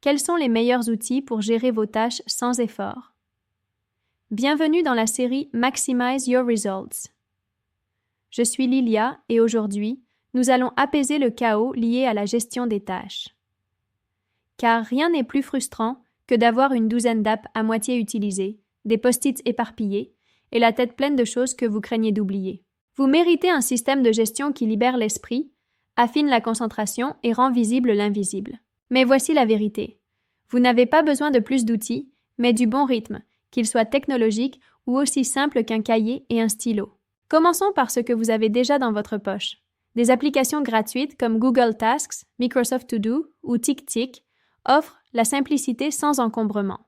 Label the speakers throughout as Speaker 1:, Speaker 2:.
Speaker 1: Quels sont les meilleurs outils pour gérer vos tâches sans effort? Bienvenue dans la série Maximize Your Results. Je suis Lilia et aujourd'hui, nous allons apaiser le chaos lié à la gestion des tâches. Car rien n'est plus frustrant que d'avoir une douzaine d'apps à moitié utilisées, des post-it éparpillés et la tête pleine de choses que vous craignez d'oublier. Vous méritez un système de gestion qui libère l'esprit, affine la concentration et rend visible l'invisible. Mais voici la vérité. Vous n'avez pas besoin de plus d'outils, mais du bon rythme, qu'il soit technologique ou aussi simple qu'un cahier et un stylo. Commençons par ce que vous avez déjà dans votre poche. Des applications gratuites comme Google Tasks, Microsoft To Do ou TickTick offrent la simplicité sans encombrement.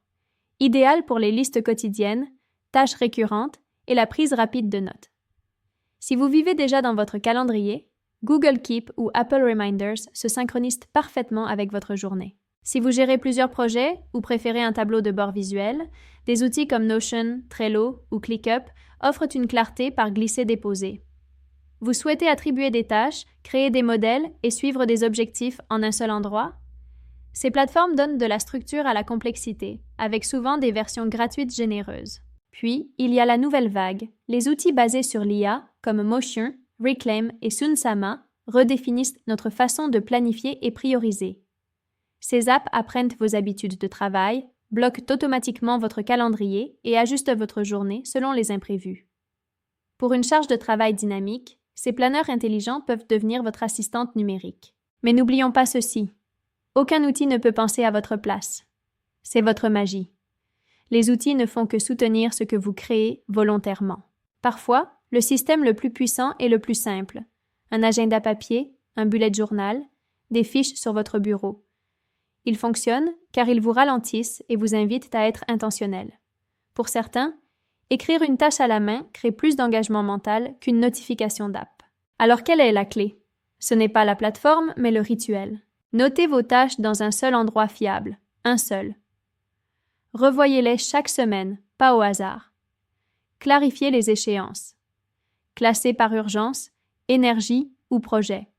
Speaker 1: Idéal pour les listes quotidiennes, tâches récurrentes et la prise rapide de notes. Si vous vivez déjà dans votre calendrier, Google Keep ou Apple Reminders se synchronisent parfaitement avec votre journée. Si vous gérez plusieurs projets ou préférez un tableau de bord visuel, des outils comme Notion, Trello ou ClickUp offrent une clarté par glisser-déposer. Vous souhaitez attribuer des tâches, créer des modèles et suivre des objectifs en un seul endroit? Ces plateformes donnent de la structure à la complexité, avec souvent des versions gratuites généreuses. Puis, il y a la nouvelle vague. Les outils basés sur l'IA, comme Motion, Reclaim et Sunsama, redéfinissent notre façon de planifier et prioriser. Ces apps apprennent vos habitudes de travail, bloquent automatiquement votre calendrier et ajustent votre journée selon les imprévus. Pour une charge de travail dynamique, ces planeurs intelligents peuvent devenir votre assistante numérique. Mais n'oublions pas ceci. Aucun outil ne peut penser à votre place. C'est votre magie. Les outils ne font que soutenir ce que vous créez volontairement. Parfois, le système le plus puissant est le plus simple. Un agenda papier, un bullet journal, des fiches sur votre bureau. Ils fonctionnent car ils vous ralentissent et vous invitent à être intentionnel. Pour certains, écrire une tâche à la main crée plus d'engagement mental qu'une notification d'app. Alors quelle est la clé? Ce n'est pas la plateforme, mais le rituel. Notez vos tâches dans un seul endroit fiable, un seul. Revoyez-les chaque semaine, pas au hasard. Clarifiez les échéances. Classez par urgence, énergie ou projet.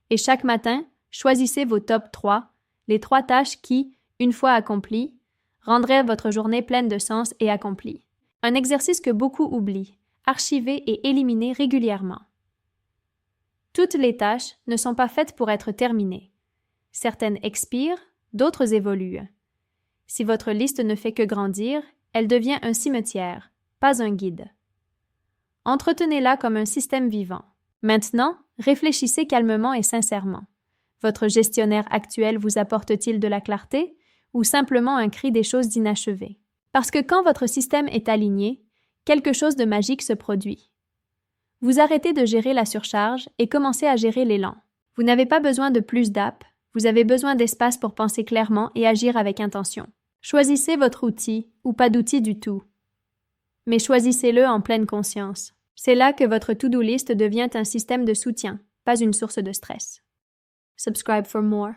Speaker 1: Et chaque matin, choisissez vos top 3, les 3 tâches qui, une fois accomplies, rendraient votre journée pleine de sens et accomplie. Un exercice que beaucoup oublient, archiver et éliminer régulièrement. Toutes les tâches ne sont pas faites pour être terminées. Certaines expirent, d'autres évoluent. Si votre liste ne fait que grandir, elle devient un cimetière, pas un guide. Entretenez-la comme un système vivant. Maintenant, réfléchissez calmement et sincèrement. Votre gestionnaire actuel vous apporte-t-il de la clarté ou simplement un cri des choses inachevées? Parce que quand votre système est aligné, quelque chose de magique se produit. Vous arrêtez de gérer la surcharge et commencez à gérer l'élan. Vous n'avez pas besoin de plus d'apps, vous avez besoin d'espace pour penser clairement et agir avec intention. Choisissez votre outil ou pas d'outil du tout. Mais choisissez-le en pleine conscience. C'est là que votre to-do list devient un système de soutien, pas une source de stress. Subscribe for more.